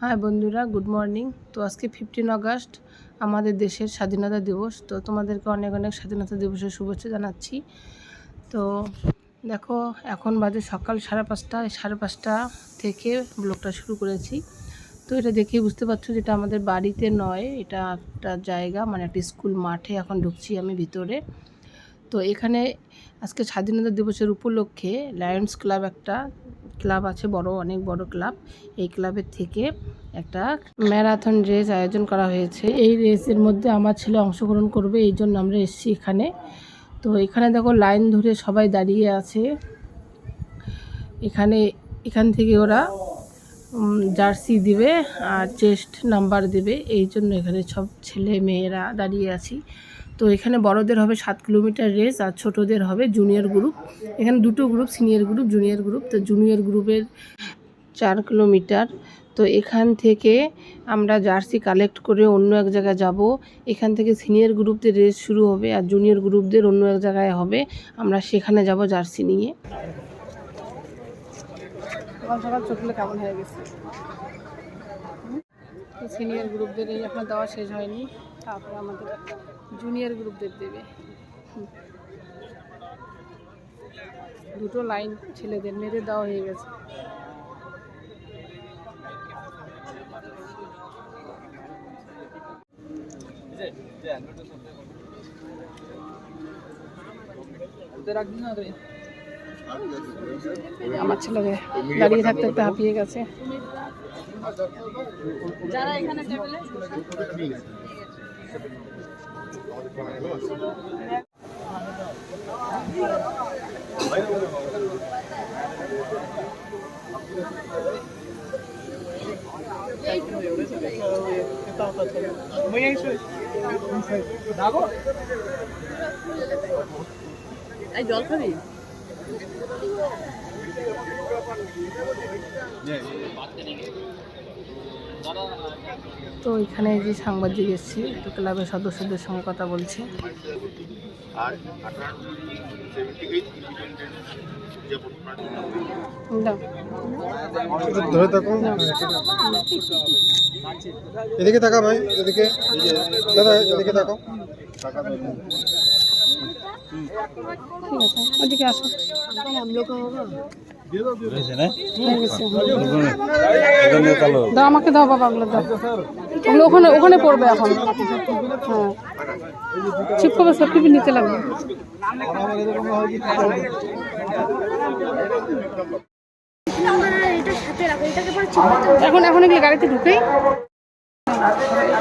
High বন্ধুরা, good morning. তো আজকে 15 আগস্ট আমাদের দেশের স্বাধীনতা দিবস। তো তোমাদেরকে অনেক অনেক স্বাধীনতা দিবসের শুভেচ্ছা জানাচ্ছি। তো দেখো, এখন বাজে সকাল 5:30। 5:30 থেকে ব্লগটা শুরু করেছি। তো এটা দেখেই বুঝতে পারছো যেটা আমাদের বাড়িতে নয়, এটা একটা জায়গা, মানে একটা স্কুল মাঠে এখন ঢুকছি আমি ভিতরে। তো এখানে আজকে স্বাধীনতা দিবসের উপলক্ষে লায়ন্স ক্লাব, একটা ক্লাব আছে বড়, অনেক বড় ক্লাব। এই ক্লাবের থেকে একটা ম্যারাথন রেস আয়োজন করা হয়েছে। এই রেসের মধ্যে আমার ছেলে অংশগ্রহণ করবে, এই জন্য আমরা এসেছি এখানে। তো এখানে দেখো লাইন ধরে সবাই দাঁড়িয়ে আছে। এখান থেকে ওরা জার্সি দিবে আর চেস্ট নাম্বার দেবে, এই জন্য এখানে সব ছেলে মেয়েরা দাঁড়িয়ে আছি। তো এখানে বড়দের হবে 7 কিলোমিটার রেস আর ছোটদের হবে জুনিয়র গ্রুপ। এখানে দুটো group, senior group, junior group. তো জুনিয়র গ্রুপের 4 কিলোমিটার। তো এখান থেকে আমরা জার্সি কালেক্ট করে অন্য এক জায়গায় যাব। এখান থেকে সিনিয়র গ্রুপদের রেস শুরু হবে আর জুনিয়র গ্রুপদের অন্য এক জায়গায় হবে, আমরা সেখানে যাব জার্সি নিয়ে। সকাল সকাল চটলে কেমন হয়ে গেছে। তো সিনিয়র গ্রুপদের এই এখন দেওয়া শেষ হয়নি, তারপরে আমাদের জুনিয়র গ্রুপদের দেবে। দুটো লাইন ছেলেদের, মেয়েদের দেওয়া হয়ে গেছে। আমার ছেলে দাঁড়িয়ে থাকতে থাকতে হাঁপিয়ে গেছে। যারা এখানে টেবিলে জল খাবি? তো এখানে যে সাংবাদিক এসেছি, তো ক্লাবের সদস্যদের সঙ্গে কথা বলছি। এদিকে তাকা ভাই, এদিকে দাদা, এদিকে তাকাও। ঠিক আছে, ওদিকে আসো। দাও, আমাকে দাও বাবা, ওগুলো দাও। ওগুলো ওখানে ওখানে পড়বে এখন। হ্যাঁ, ছিপকবে, সেফটি নিতে লাগবে। এখন এখন এগুলো গাড়িতে ঢুকেই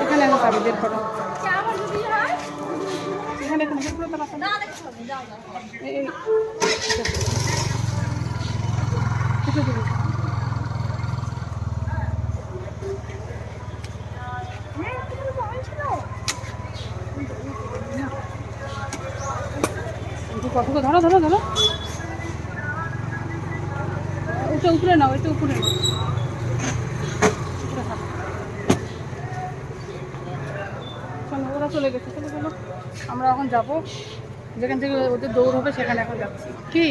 এখানে এখন গাড়ি বের করো। এখানে কতগুলো ধরো ধরো ধরো, ওটা উপরে নাও, এটা উপরে নাও। চলো, ওরা চলে গেছে, চলো চলো, আমরা এখন যাবো যেখান থেকে ওদের দৌড় হবে সেখানে এখন যাচ্ছি। কি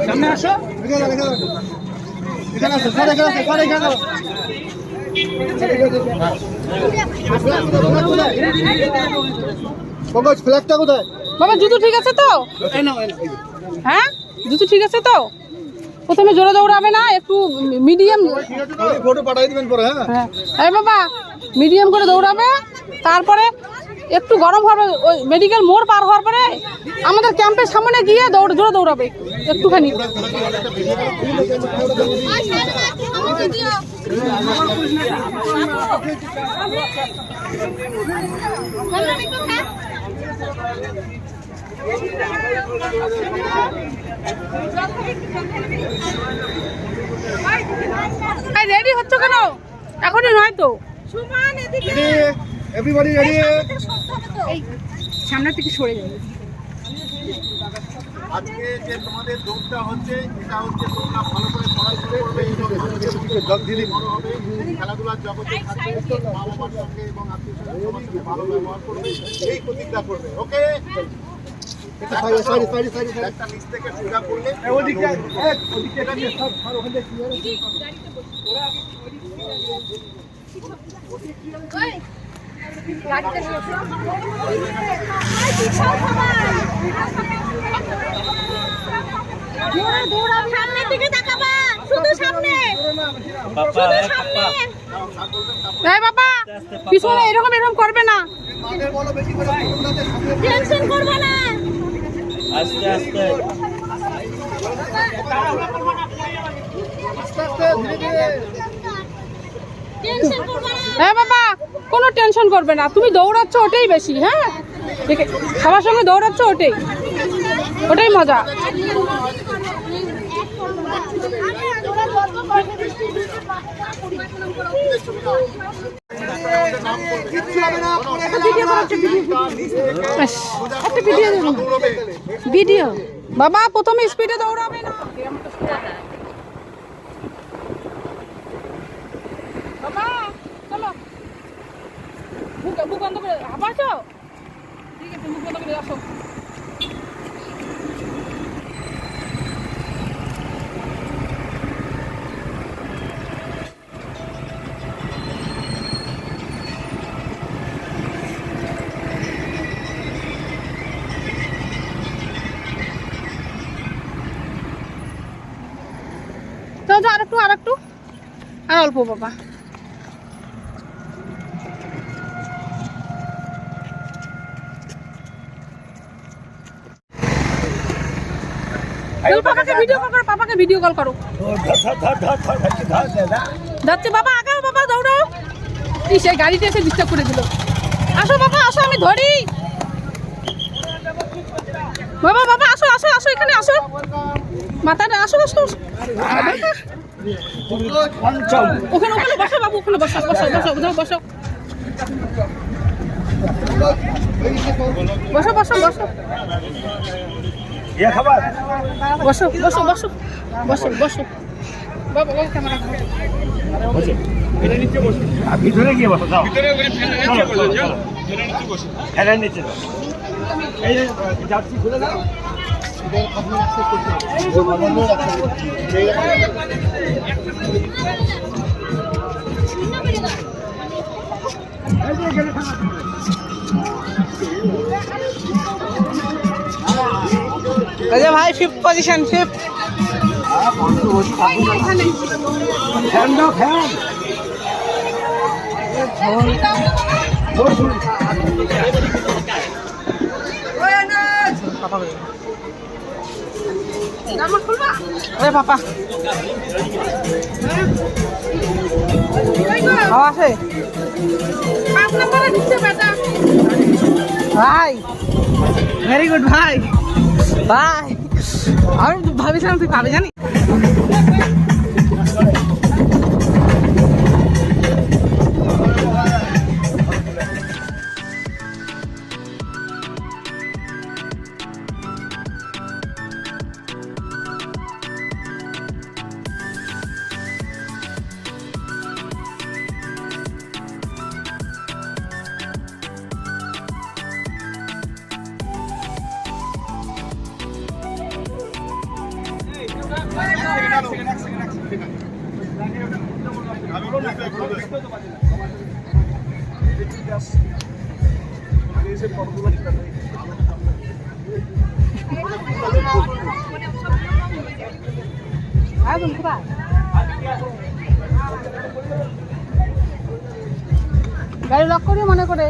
সামনে আসো, এখানে আসো, স্যার এখানে আসো, স্যার এখানে আসো। পঙ্কজ, ফ্ল্যাগটা কোথায়? বাবা জুতো ঠিক আছে তো? হ্যাঁ, জুতো ঠিক আছে তো? প্রথমে জোরে দৌড়াবে না, একটু মিডিয়াম। ফটো পাঠিয়ে দিবেন পরে। হ্যাঁ হ্যাঁ বাবা, মিডিয়াম করে দৌড়াবে, তারপরে একটু গরম হবে। ওই মেডিকেল মোড় পার হওয়ার পরে আমাদের ক্যাম্পের সামনে গিয়ে জোরে দৌড়াবে একটুখানি। রেডি হচ্ছ কেন? এখনই নয় তো। Everybody ready. এই সামনের থেকে সরে যাবে। আজকে যে তোমাদের দৌড়টা হচ্ছে এটা হচ্ছে তোমরা ভালো করে পড়াশোনা করবে, এই জগদিনী বড় হবে, খেলাধুলার জগতে থাকবে, মা বাবার সঙ্গে এবং আত্মীয়-স্বজনের সবার সঙ্গে ভালো ব্যবহার করবে, এই প্রতিজ্ঞা করবে। ওকে, একটা নিচ থেকে সোজা করলে সামনের দিকে তাকাবা, শুধু সামনে, শুধু সামনে। এই বাবা পিছনে এরকম এরকম করবে না, টেনশন করবে না। আস্তে আস্তে টেনশন করবে না। হ্যাঁ বাবা কোনো টেনশন করবে না, তুমি দৌড়াচ্ছ ওটাই বেশি। হ্যাঁ সবার সঙ্গে দৌড়াচ্ছ ওটাই, ওটাই মজা। ভিডিও বাবা প্রথমে স্পিডে দৌড়াবে না বাবা, চলো মুখ বন্ধ করে হাঁপাচ্ছ, ঠিক আছে মুখ বন্ধ করে আসো। তো আরেকটু আরেকটু আর অল্প বাবা। পাপাকে ভিডিও কল করো, পাপাকে ভিডিও কল করো। যাচ্ছে বাবা, আগাও বাবা দৌড়াও। এই সেই গাড়িটা এসে ডিস্টার্ব করে দিল। আসো বাবা আসো, আমি ধরি। বাবা বাবা আসো আসো আসো, এখানে আসো, মাথাটা আসো আসো। ওখানে ওখানে বসো বাবু, ওখানে বসো বসো বসো বসো বসো বসো বসো বসো বসো বসো বসো বসো বাবা বাবা ক্যামেরা ভিতরে গিয়ে বসো, যাও ফ্যানের নিচে যাও। এই জার্সি খুলে দাও। ভাই ফিফথ পজিশন, ফিফথ। ফ্যান দাও, ফ্যান। পাপা আছে ভাই, ভেরি গুড ভাই। ভাই আমি ভাবিছিলাম তুই পাবি জানি। গাড়ি লক করি মনে করে।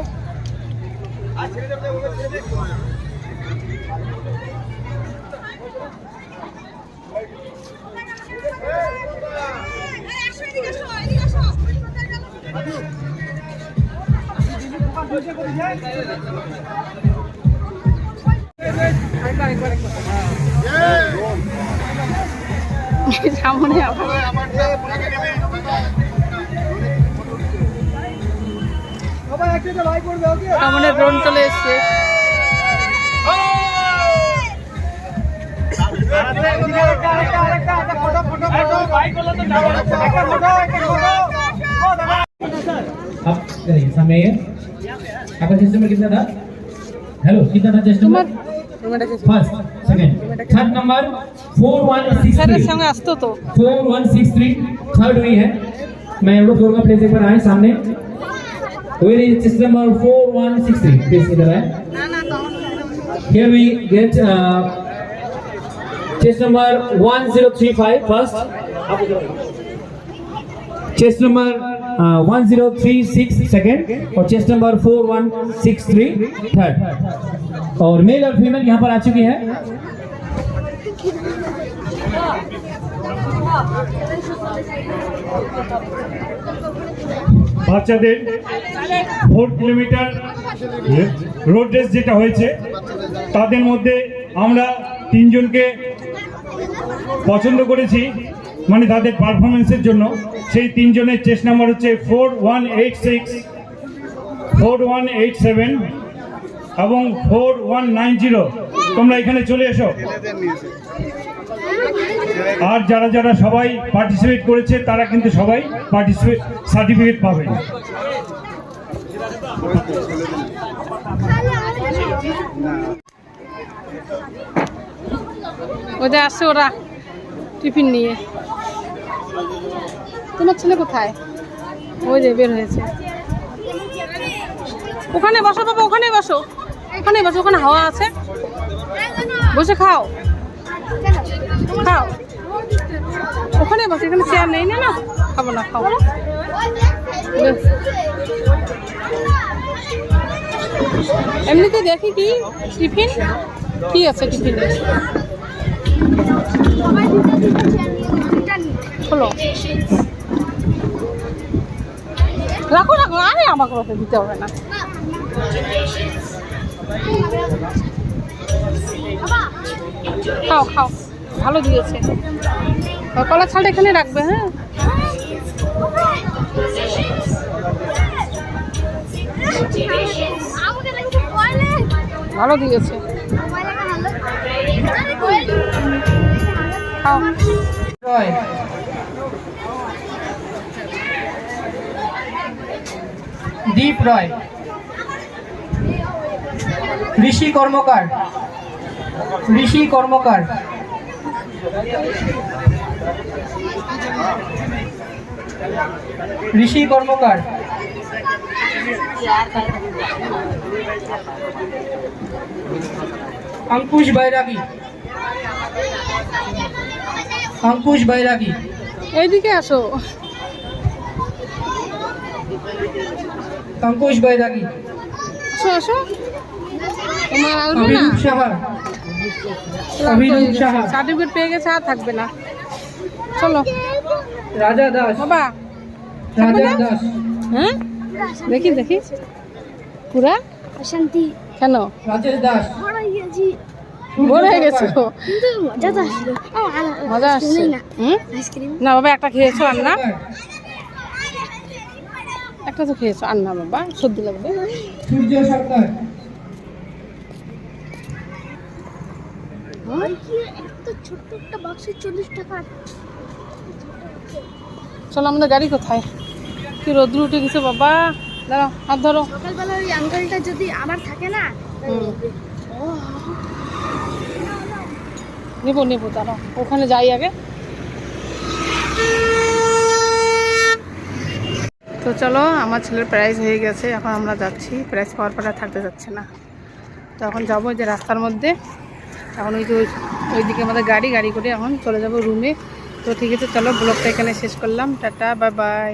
সামনে সামনে ড্রোন চলে এসছে। अब करेंगे समय आपका चेस्ट नंबर कितना था? हेलो कितना था chest number? First second third number 4163 স্যারের সঙ্গে আসতো তো। 4163 थर्ड हुई है। मैं एवढं करूंगा प्लीज एक बार आए सामने। Where is chest number 4163 please इधर आए। Here we get chest number 1035 first. Chest number 1036 second और chest number 4163 third। और मेल और फीमेल यहाँ पर आ चुकी है। বাচ্চাদের 4 কিলোমিটার রোড রেস যেটা হয়েছে তাদের মধ্যে আমরা 3 জনকে পছন্দ করেছি, মানে তাদের পারফরমেন্সের জন্য। সেই 3 জনের চেস্ট নাম্বার হচ্ছে 4186, 4187 এবং 4190। তোমরা এখানে চলে এসো। আর যারা যারা সবাই পার্টিসিপেট করেছে তারা কিন্তু সবাই পার্টিসিপেট সার্টিফিকেট পাবে। ওদের আসছে ওরা টিফিন নিয়ে। তোমার ছেলে কোথায়? ওই যে বের হয়েছে। ওখানে বসো বাবা, ওখানে বসো, ওখানে বসো, ওখানে হাওয়া আছে, বসে খাও খাও। ওখানে বসে, এখানে চেয়ার নেই না। খাবো না, খাও। এমনিতে দেখি কি টিফিন কি আছে টিফিনে। হলো রাখো রাখো, আরে আমাকে কথা দিতে হবে না। খাও খাও, ভালো দিয়েছে। কলার ছালটা এখানে রাখবে। হ্যাঁ, ভালো দিয়েছে। খাও। দীপ রয়, ঋষি কর্মকার, ঋষি কর্মকার, ঋষি কর্মকার, अंकुश बैरागी, अंकुश बैरागी, এইদিকে আসো। अंकुश बैरागी, আসো আসো, তোমার আসবে না। अभिरूप शाह, अभिरूप शाह, সার্টিফিকেট পেয়ে গেছে, আর থাকবে না। চলো राजा दास, বাবা। राजा दास, হ্যাঁ দেখি দেখি পুরা শান্তি কেন राजेश दास, বড় হয়ে গেছি, বড় হয়ে গেছো? কিন্তু মজা তো আসছিল। মজা আসছে। না হুম? আইসক্রিম না বাবা, একটা খেয়েছো আর না, একটা তো খেয়েছো আর না বাবা, সর্দি লাগবে। सूर्य सरकार, কি এত ছোট্ট একটা বাক্সে 40 টাকা। চলো, আমাদের গাড়ি কোথায়? কি রোদ্র উঠে গেছে বাবা। দাঁড়াও, হাত ধরো। সকালবেলা ওই আঙ্কেলটা যদি আবার থাকে না, নেবো নেবো, দাঁড়াও, ওখানে যাই আগে। তো চলো, আমার ছেলের প্রাইজ হয়ে গেছে, এখন আমরা যাচ্ছি। প্রাইজ পাওয়ার পরে থাকতে যাচ্ছে না, তো এখন যাবো যে রাস্তার মধ্যে। এখন ওই যে ওইদিকে আমাদের গাড়ি করে এখন চলে যাবো রুমে। তো ঠিক আছে, চলো ব্লগটা এখানে শেষ করলাম। Tata, bye bye.